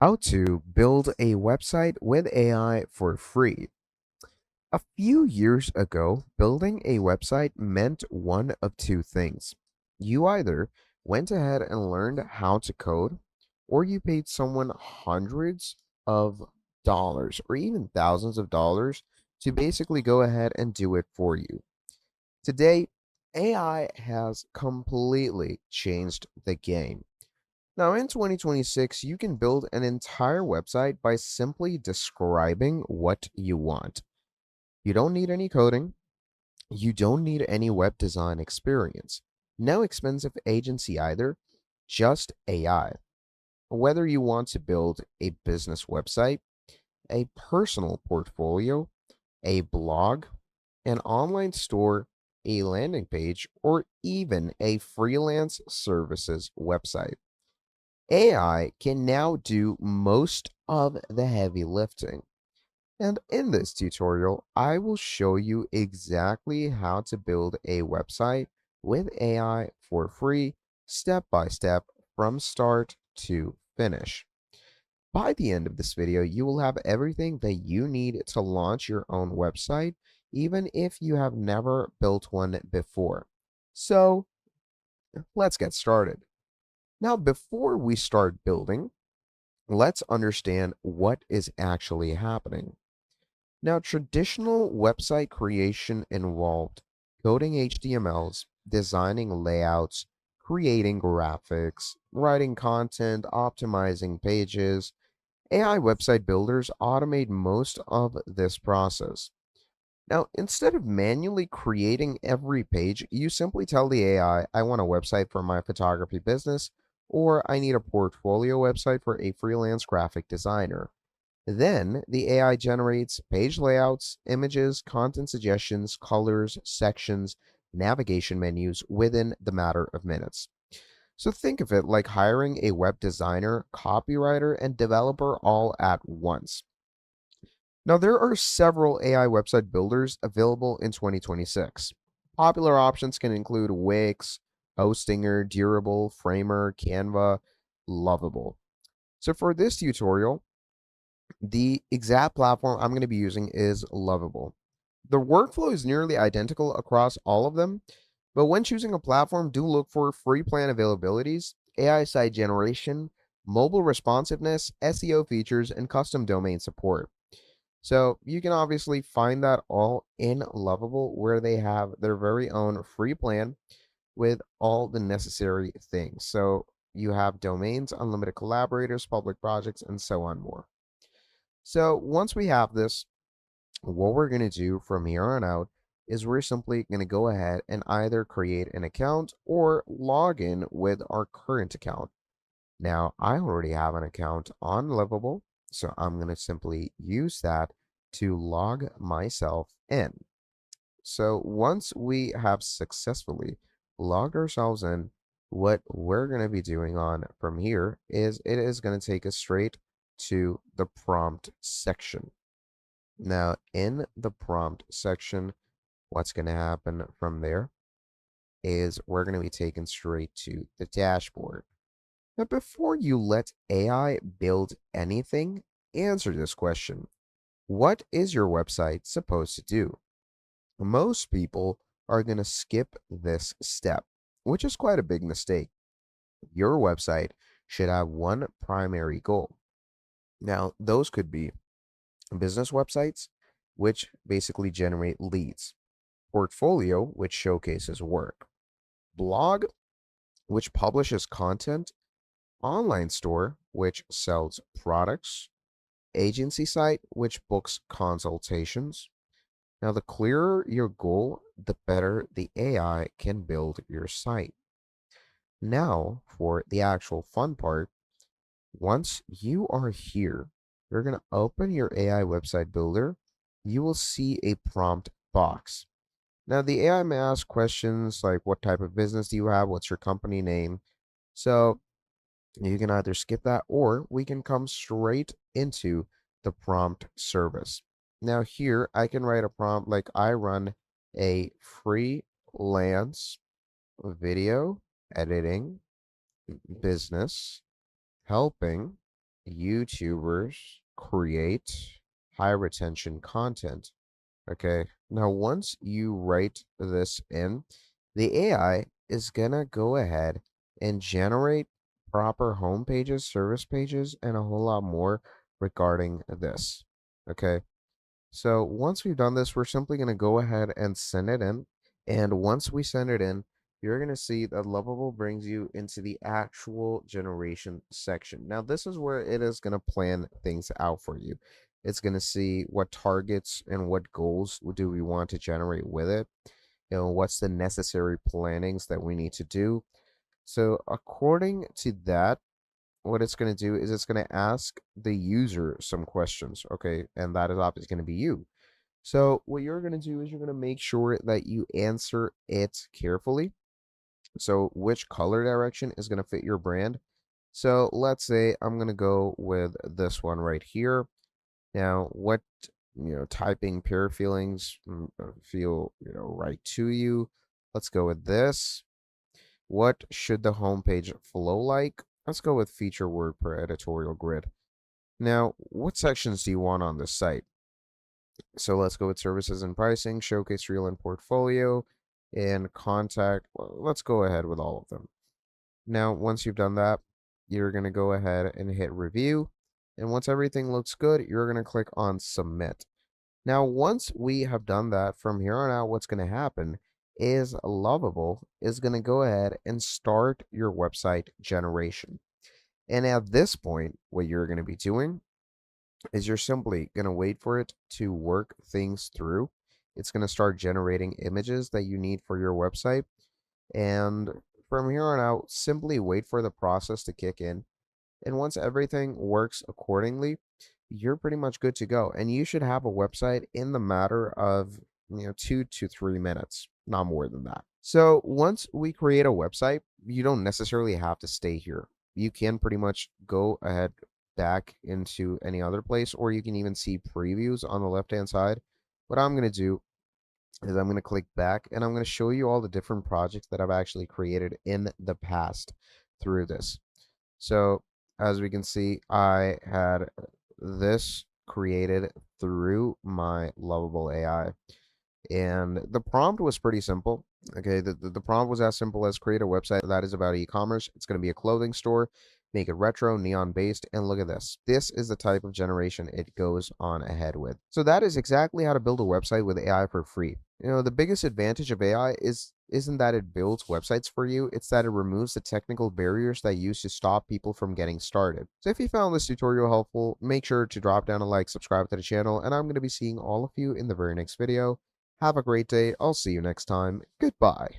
How to build a website with AI for free. A few years ago, building a website meant one of two things. You either went ahead and learned how to code, or you paid someone hundreds of dollars or even thousands of dollars to basically go ahead and do it for you. Today, AI has completely changed the game. Now, in 2026, you can build an entire website by simply describing what you want. You don't need any coding, you don't need any web design experience, no expensive agency either, just AI. Whether you want to build a business website, a personal portfolio, a blog, an online store, a landing page, or even a freelance services website. AI can now do most of the heavy lifting. And in this tutorial, I will show you exactly how to build a website with AI for free, step by step, from start to finish. By the end of this video, you will have everything that you need to launch your own website, even if you have never built one before. So let's get started. Now, before we start building, let's understand what is actually happening. Now, traditional website creation involved coding HTMLs, designing layouts, creating graphics, writing content, optimizing pages. AI website builders automate most of this process. Now, instead of manually creating every page, you simply tell the I want a website for my photography business, or I need a portfolio website for a freelance graphic designer. Then the AI generates page layouts, images, content suggestions, colors, sections, navigation menus within the matter of minutes. So think of it like hiring a web designer, copywriter, and developer all at once. Now, there are several AI website builders available in 2026. Popular options can include Wix, Hostinger, Durable, Framer, Canva, Lovable. So for this tutorial, the exact platform I'm going to be using is Lovable. The workflow is nearly identical across all of them, but when choosing a platform, do look for free plan availabilities, AI site generation, mobile responsiveness, SEO features, and custom domain support. So you can obviously find that all in Lovable, where they have their very own free plan with all the necessary things. So you have domains, unlimited collaborators, public projects, and so on more. So once we have this, what we're going to do from here on out is we're simply going to go ahead and either create an account or log in with our current account. Now, I already have an account on Livable, so I'm going to simply use that to log myself in. So once we have successfully logged ourselves in, what we're going to be doing on from here is it is going to take us straight to the prompt section. Now, in the prompt section, what's going to happen from there is we're going to be taken straight to the dashboard. Now, before you let AI build anything, answer this question. What is your website supposed to do? Most people are going to skip this step, which is quite a big mistake. Your website should have one primary goal. Now, those could be business websites, which basically generate leads, portfolio, which showcases work, blog, which publishes content, online store, which sells products, agency site, which books consultations. Now, the clearer your goal, the better the AI can build your site. Now, for the actual fun part, once you are here, you're going to open your AI website builder. You will see a prompt box. Now, the AI may ask questions like what type of business do you have? What's your company name? So you can either skip that or we can come straight into the prompt service. Now, here I can write a prompt like I run a freelance video editing business helping YouTubers create high retention content. Okay. Now, once you write this in, the AI is gonna go ahead and generate proper home pages, service pages, and a whole lot more regarding this. Okay. So once we've done this, we're simply going to go ahead and send it in. And once we send it in, you're going to see that Lovable brings you into the actual generation section. Now, this is where it is going to plan things out for you. It's going to see what targets and what goals do we want to generate with it. What's the necessary plannings that we need to do. So according to that, what it's going to do is it's going to ask the user some questions. Okay. And that is obviously going to be you. So what you're going to do is you're going to make sure that you answer it carefully. So which color direction is going to fit your brand? So let's say I'm going to go with this one right here. Now, what typing pair feelings feel right to you? Let's go with this. What should the homepage flow like? Let's go with feature word per editorial grid. Now, what sections do you want on this site? So let's go with services and pricing, showcase reel and portfolio, and contact. Well, let's go ahead with all of them. Now, once you've done that, you're going to go ahead and hit review. And once everything looks good, you're going to click on submit. Now, once we have done that, from here on out, what's going to happen is Lovable is going to go ahead and start your website generation. And at this point, what you're going to be doing is you're simply going to wait for it to work things through. It's going to start generating images that you need for your website. And from here on out, simply wait for the process to kick in. And once everything works accordingly, you're pretty much good to go. And you should have a website in the matter of 2 to 3 minutes, not more than that. So once we create a website, you don't necessarily have to stay here. You can pretty much go ahead back into any other place, or you can even see previews on the left hand side. What I'm going to do is I'm going to click back and I'm going to show you all the different projects that I've actually created in the past through this. So as we can see, I had this created through my Lovable AI. And the prompt was pretty simple. Okay, the prompt was as simple as create a website that is about e-commerce. It's going to be a clothing store, make it retro, neon based, and look at this. This is the type of generation it goes on ahead with. So that is exactly how to build a website with AI for free. The biggest advantage of AI isn't that it builds websites for you, it's that it removes the technical barriers that used to stop people from getting started. So if you found this tutorial helpful, make sure to drop down a like, subscribe to the channel, and I'm going to be seeing all of you in the very next video. Have a great day. I'll see you next time. Goodbye.